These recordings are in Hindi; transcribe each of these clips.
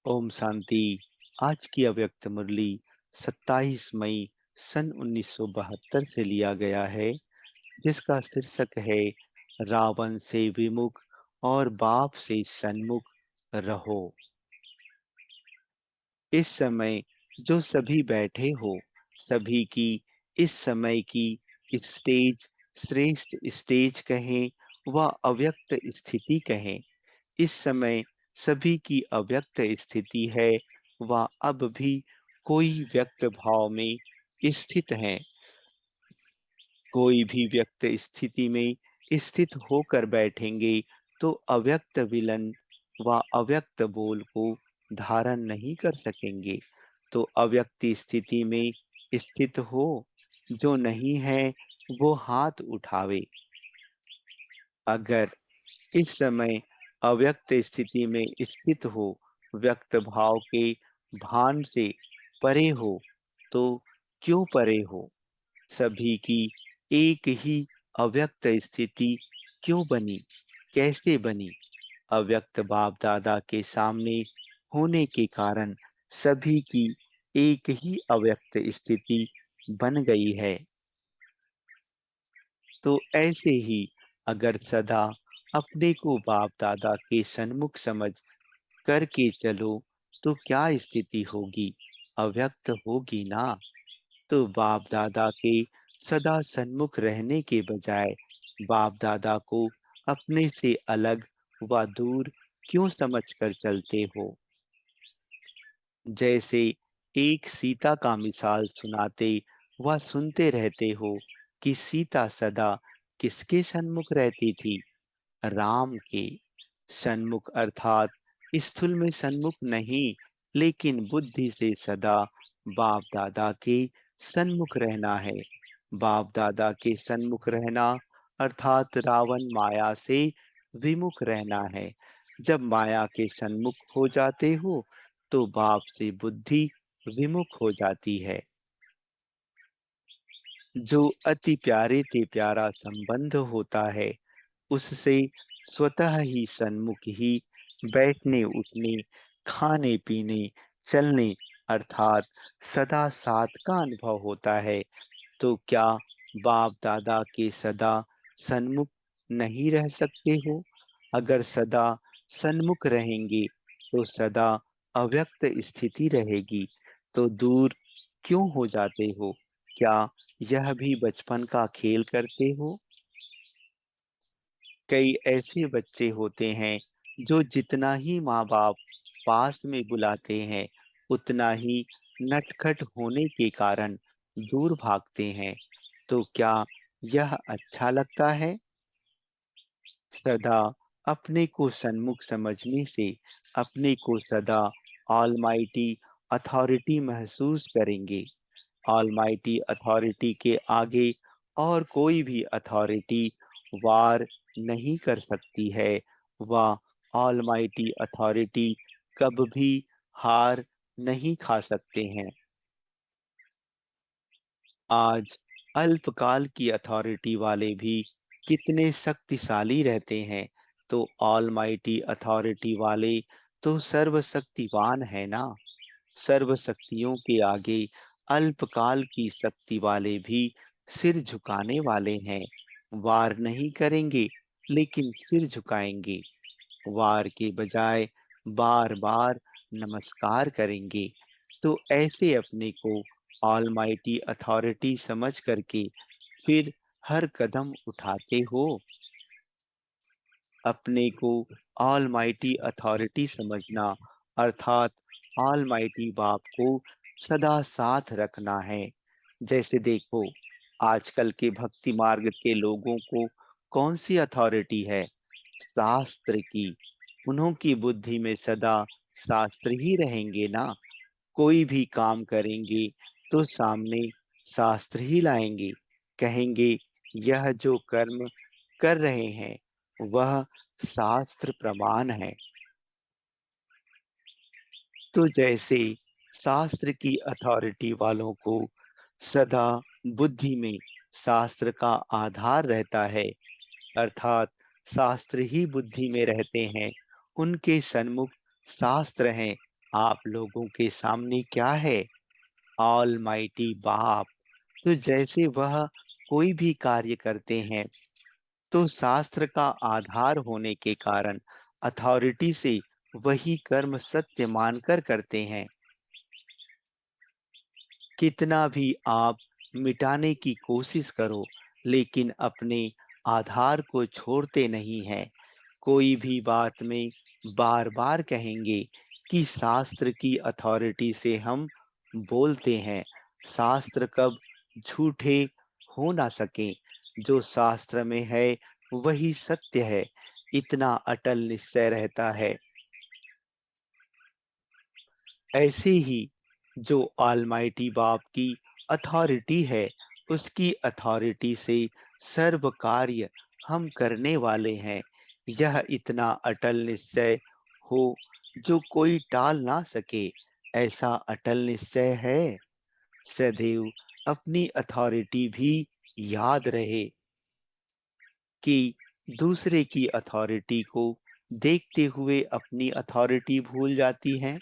ओम शांति। आज की अव्यक्त मुरली 27 मई सन 1972 से लिया गया है, जिसका शीर्षक है रावण से विमुख और बाप से सन्मुख रहो। इस समय जो सभी बैठे हो, सभी की इस समय की स्टेज श्रेष्ठ स्टेज कहें व अव्यक्त स्थिति कहें। इस समय सभी की अव्यक्त स्थिति है व अब भी कोई व्यक्त भाव में स्थित है। कोई भी व्यक्त स्थिति में स्थित होकर बैठेंगे तो अव्यक्त विलन व अव्यक्त बोल को धारण नहीं कर सकेंगे। तो अव्यक्त स्थिति में स्थित हो, जो नहीं है वो हाथ उठावे। अगर इस समय अव्यक्त स्थिति में स्थित हो, व्यक्त भाव के भान से परे हो, तो क्यों परे हो? सभी की एक ही अव्यक्त स्थिति क्यों बनी? कैसे बनी? अव्यक्त बाप दादा के सामने होने के कारण सभी की एक ही अव्यक्त स्थिति बन गई है। तो ऐसे ही अगर सदा अपने को बाप दादा के सन्मुख समझ करके चलो, तो क्या स्थिति होगी? अव्यक्त होगी ना। तो बाप दादा के सदा सन्मुख रहने के बजाय बाप दादा को अपने से अलग व दूर क्यों समझकर चलते हो? जैसे एक सीता का मिसाल सुनाते व सुनते रहते हो कि सीता सदा किसके सन्मुख रहती थी? राम के सन्मुख, अर्थात स्थूल में सन्मुख नहीं, लेकिन बुद्धि से सदा बाप दादा के सन्मुख रहना है। बाप दादा के सन्मुख रहना अर्थात रावण माया से विमुख रहना है। जब माया के सन्मुख हो जाते हो तो बाप से बुद्धि विमुख हो जाती है। जो अति प्यारे ते प्यारा संबंध होता है, उससे स्वतः ही सन्मुख ही बैठने उठने खाने पीने चलने अर्थात सदा साथ का अनुभव होता है। तो क्या बाप दादा के सदा सन्मुख नहीं रह सकते हो? अगर सदा सन्मुख रहेंगे तो सदा अव्यक्त स्थिति रहेगी। तो दूर क्यों हो जाते हो? क्या यह भी बचपन का खेल करते हो? कई ऐसे बच्चे होते हैं जो जितना ही माँ बाप पास में बुलाते हैं, उतना ही नटखट होने के कारण दूर भागते हैं। तो क्या यह अच्छा लगता है? सदा अपने को सन्मुख समझने से अपने को सदा ऑलमाइटी अथॉरिटी महसूस करेंगे। ऑलमाइटी अथॉरिटी के आगे और कोई भी अथॉरिटी वार नहीं कर सकती है। वह ऑलमाइटी अथॉरिटी कब भी हार नहीं खा सकते हैं। आज अल्पकाल की अथॉरिटी वाले भी कितने शक्तिशाली रहते हैं, तो ऑलमाइटी अथॉरिटी वाले तो सर्वशक्तिवान है ना। सर्व शक्तियों के आगे अल्पकाल की शक्ति वाले भी सिर झुकाने वाले हैं। वार नहीं करेंगे, लेकिन सिर झुकाएंगे। वार के बजाय बार बार नमस्कार करेंगे। तो ऐसे अपने को ऑलमाइटी अथॉरिटी समझ करके फिर हर कदम उठाते हो। अपने को ऑलमाइटी अथॉरिटी समझना अर्थात ऑलमाइटी बाप को सदा साथ रखना है। जैसे देखो, आजकल के भक्ति मार्ग के लोगों को कौन सी अथॉरिटी है? शास्त्र की। उन्हों की बुद्धि में सदा शास्त्र ही रहेंगे ना। कोई भी काम करेंगे तो सामने शास्त्र ही लाएंगे। कहेंगे यह जो कर्म कर रहे हैं वह शास्त्र प्रमाण है। तो जैसे शास्त्र की अथॉरिटी वालों को सदा बुद्धि में शास्त्र का आधार रहता है, अर्थात शास्त्र ही बुद्धि में रहते हैं, उनके सन्मुख शास्त्र हैं, आप लोगों के सामने क्या है? ऑलमाइटी बाप। तो जैसे वह कोई भी कार्य करते हैं, तो शास्त्र का आधार होने के कारण अथॉरिटी से वही कर्म सत्य मानकर करते हैं। कितना भी आप मिटाने की कोशिश करो, लेकिन अपने आधार को छोड़ते नहीं हैं। कोई भी बात में बार बार कहेंगे कि शास्त्र की अथॉरिटी से हम बोलते हैं। शास्त्र कब झूठे हो ना सके। जो शास्त्र में है वही सत्य है। इतना अटल निश्चय रहता है। ऐसे ही जो ऑलमाइटी बाप की अथॉरिटी है, उसकी अथॉरिटी से सर्व कार्य हम करने वाले हैं। यह इतना अटल निश्चय हो जो कोई टाल ना सके। ऐसा अटल निश्चय है। सदैव अपनी अथॉरिटी भी याद रहे कि दूसरे की अथॉरिटी को देखते हुए अपनी अथॉरिटी भूल जाती है।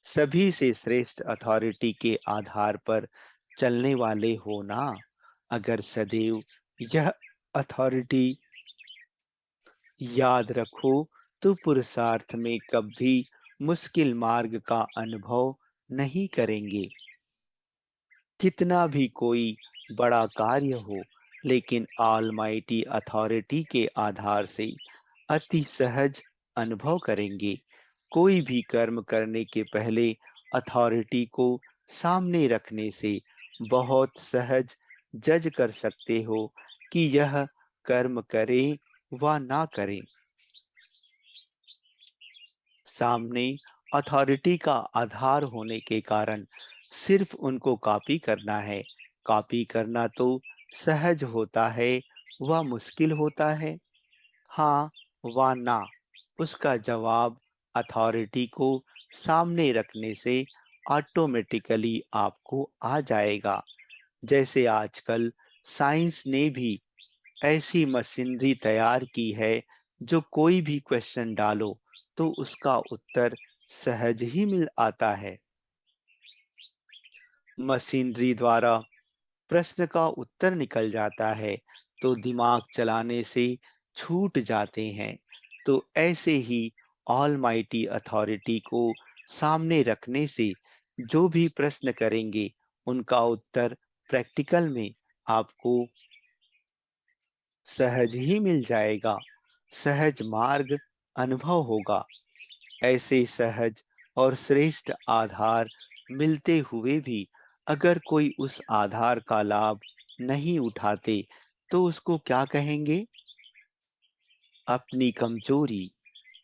सभी से श्रेष्ठ अथॉरिटी के आधार पर चलने वाले हो ना। अगर सदैव यह अथॉरिटी याद रखो, तो पुरुषार्थ में कभी मुश्किल मार्ग का अनुभव नहीं करेंगे। कितना भी कोई बड़ा कार्य हो, लेकिन ऑलमाइटी अथॉरिटी के आधार से अति सहज अनुभव करेंगे। कोई भी कर्म करने के पहले अथॉरिटी को सामने रखने से बहुत सहज जज कर सकते हो कि यह कर्म करे व ना करे। सामने अथॉरिटी का आधार होने के कारण सिर्फ उनको कॉपी करना है। कॉपी करना तो सहज होता है, वह मुश्किल होता है। हाँ व ना, उसका जवाब अथॉरिटी को सामने रखने से ऑटोमेटिकली आपको आ जाएगा। जैसे आजकल साइंस ने भी ऐसी मशीनरी तैयार की है, जो कोई भी क्वेश्चन डालो तो उसका उत्तर सहज ही मिल आता है। मशीनरी द्वारा प्रश्न का उत्तर निकल जाता है, तो दिमाग चलाने से छूट जाते हैं। तो ऐसे ही ऑलमाइटी अथॉरिटी को सामने रखने से जो भी प्रश्न करेंगे, उनका उत्तर प्रैक्टिकल में आपको सहज ही मिल जाएगा। सहज मार्ग अनुभव होगा। ऐसे सहज और श्रेष्ठ आधार मिलते हुए भी अगर कोई उस आधार का लाभ नहीं उठाते, तो उसको क्या कहेंगे? अपनी कमजोरी।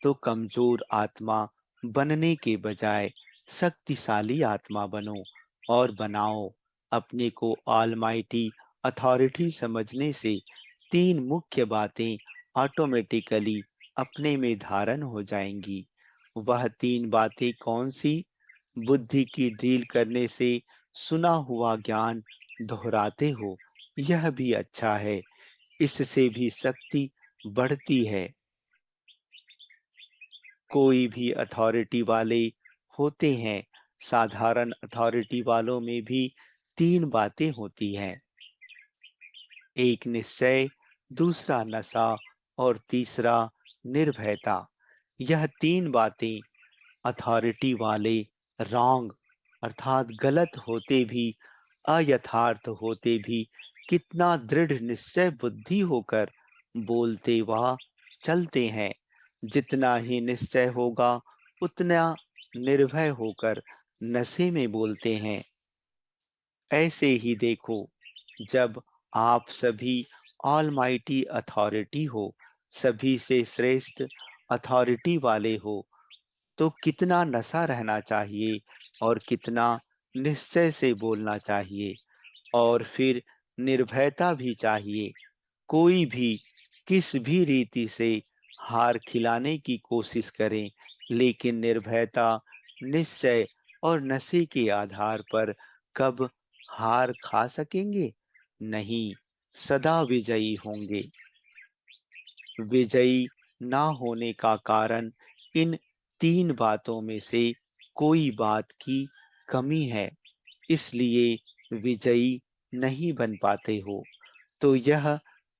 तो कमजोर आत्मा बनने के बजाय शक्तिशाली आत्मा बनो और बनाओ। अपने को ऑलमाइटी अथॉरिटी समझने से तीन मुख्य बातें ऑटोमेटिकली अपने में धारण हो जाएंगी। वह तीन बातें कौन सी? बुद्धि की ड्रिल करने से सुना हुआ ज्ञान दोहराते हो, यह भी अच्छा है। इससे भी शक्ति बढ़ती है। कोई भी अथॉरिटी वाले होते हैं, साधारण अथॉरिटी वालों में भी तीन बातें होती हैं। एक निश्चय, दूसरा नशा और तीसरा निर्भयता। यह तीन बातें अथॉरिटी वाले रॉन्ग अर्थात गलत होते भी, अयथार्थ होते भी, कितना दृढ़ निश्चय बुद्धि होकर बोलते व चलते हैं। जितना ही निश्चय होगा, उतना निर्भय होकर नशे में बोलते हैं। ऐसे ही देखो, जब आप सभी ऑलमाइटी अथॉरिटी हो, सभी से श्रेष्ठ अथॉरिटी वाले हो, तो कितना नशा रहना चाहिए और कितना निश्चय से बोलना चाहिए। और फिर निर्भयता भी चाहिए। कोई भी किस भी रीति से हार खिलाने की कोशिश करे, लेकिन निर्भयता, निश्चय और नशे के आधार पर कब हार खा सकेंगे? नहीं, सदा विजयी होंगे। विजयी ना होने का कारण इन तीन बातों में से कोई बात की कमी है, इसलिए विजयी नहीं बन पाते हो। तो यह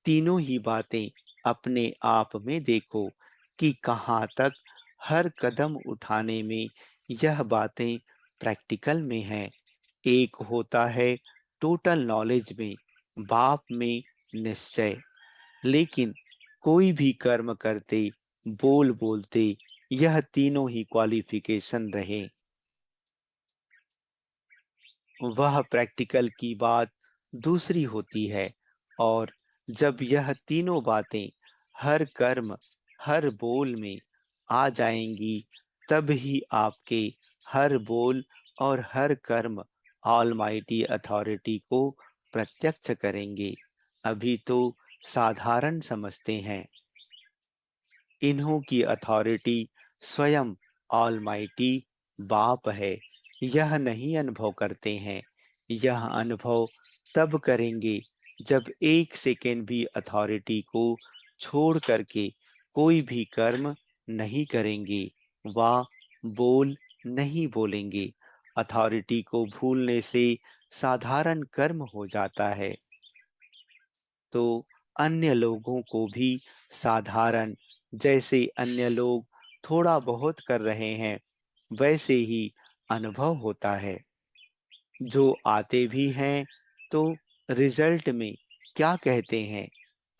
तीनों ही बातें अपने आप में देखो कि कहाँ तक हर कदम उठाने में यह बातें प्रैक्टिकल में हैं। एक होता है टोटल नॉलेज में, बाप में निश्चय, लेकिन कोई भी कर्म करते, बोल बोलते यह तीनों ही क्वालिफिकेशन रहे, वह प्रैक्टिकल की बात दूसरी होती है। और जब यह तीनों बातें हर कर्म, हर बोल में आ जाएंगी, तब ही आपके हर बोल और हर कर्म ऑलमाइटी अथॉरिटी को प्रत्यक्ष करेंगे। अभी तो साधारण समझते हैं। इन्हों की अथॉरिटी स्वयं ऑलमाइटी बाप है। यह नहीं अनुभव करते हैं। यह अनुभव तब करेंगे जब एक सेकेंड भी अथॉरिटी को छोड़ करके कोई भी कर्म नहीं करेंगे वा बोल नहीं बोलेंगे। अथॉरिटी को भूलने से साधारण कर्म हो जाता है, तो अन्य लोगों को भी साधारण, जैसे अन्य लोग थोड़ा बहुत कर रहे हैं वैसे ही अनुभव होता है। जो आते भी हैं तो रिजल्ट में क्या कहते हैं,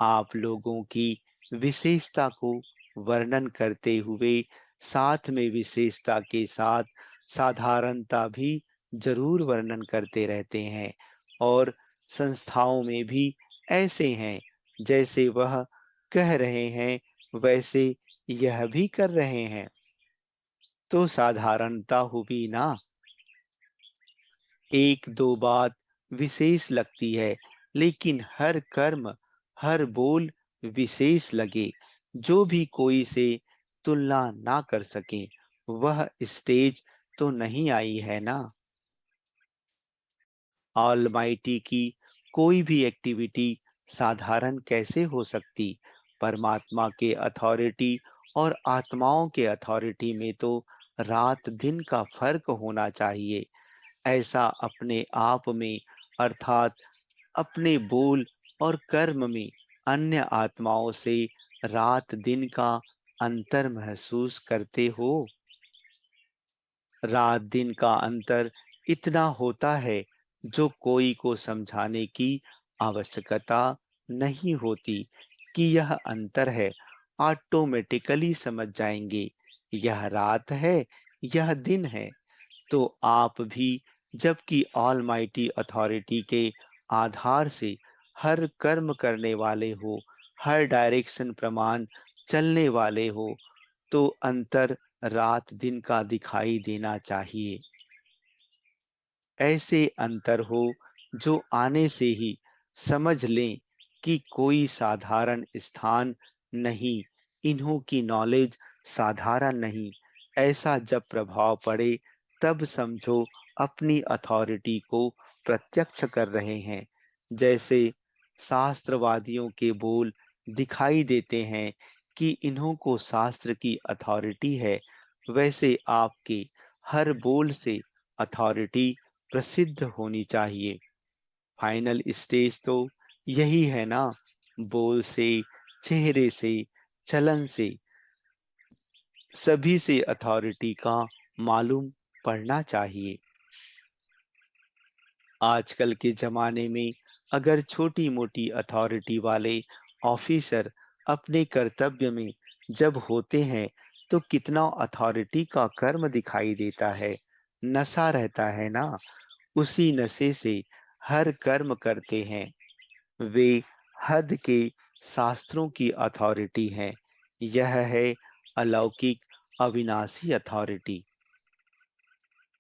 आप लोगों की विशेषता को वर्णन करते हुए साथ में विशेषता के साथ साधारणता भी जरूर वर्णन करते रहते हैं। और संस्थाओं में भी ऐसे हैं, जैसे वह कह रहे हैं वैसे यह भी कर रहे हैं, तो साधारणता हुई ना। एक दो बात विशेष लगती है, लेकिन हर कर्म, हर बोल विशेष लगे। जो भी कोई से तुलना ना कर सके, वह स्टेज तो नहीं आई है ना। ऑलमाइटी की कोई भी एक्टिविटी साधारण कैसे हो सकती। परमात्मा के अथॉरिटी और आत्माओं के अथॉरिटी में तो रात दिन का फर्क होना चाहिए। ऐसा अपने आप में, अर्थात अपने बोल और कर्म में अन्य आत्माओं से रात दिन का अंतर महसूस करते हो। रात दिन का अंतर इतना होता है जो कोई को समझाने की आवश्यकता नहीं होती कि यह अंतर है। ऑटोमेटिकली समझ जाएंगे, यह रात है, यह दिन है। तो आप भी, जबकि ऑलमाइटी अथॉरिटी के आधार से हर कर्म करने वाले हो, हर डायरेक्शन प्रमाण चलने वाले हो, तो अंतर रात दिन का दिखाई देना चाहिए। ऐसे अंतर हो जो आने से ही समझ लें कि कोई साधारण स्थान नहीं, इन्हों की नॉलेज साधारण नहीं। ऐसा जब प्रभाव पड़े, तब समझो अपनी अथॉरिटी को प्रत्यक्ष कर रहे हैं। जैसे शास्त्रवादियों के बोल दिखाई देते हैं कि इन्हों को शास्त्र की अथॉरिटी है, वैसे आपके हर बोल से अथॉरिटी प्रसिद्ध होनी चाहिए। फाइनल स्टेज तो यही है ना। बोल से, चेहरे से, चलन से, सभी से अथॉरिटी का मालूम पड़ना चाहिए। आजकल के जमाने में अगर छोटी मोटी अथॉरिटी वाले ऑफिसर अपने कर्तव्य में जब होते हैं, तो कितना अथॉरिटी का कर्म दिखाई देता है। नशा रहता है ना, उसी नशे से हर कर्म करते हैं। वे हद के शास्त्रों की अथॉरिटी हैं। यह है अलौकिक अविनाशी अथॉरिटी।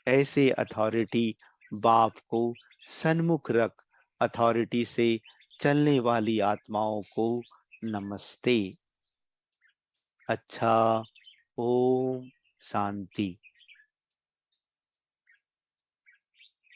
ऐसे अथॉरिटी बाप को सन्मुख रख अथॉरिटी से चलने वाली आत्माओं को नमस्ते। अच्छा, ओम शांति।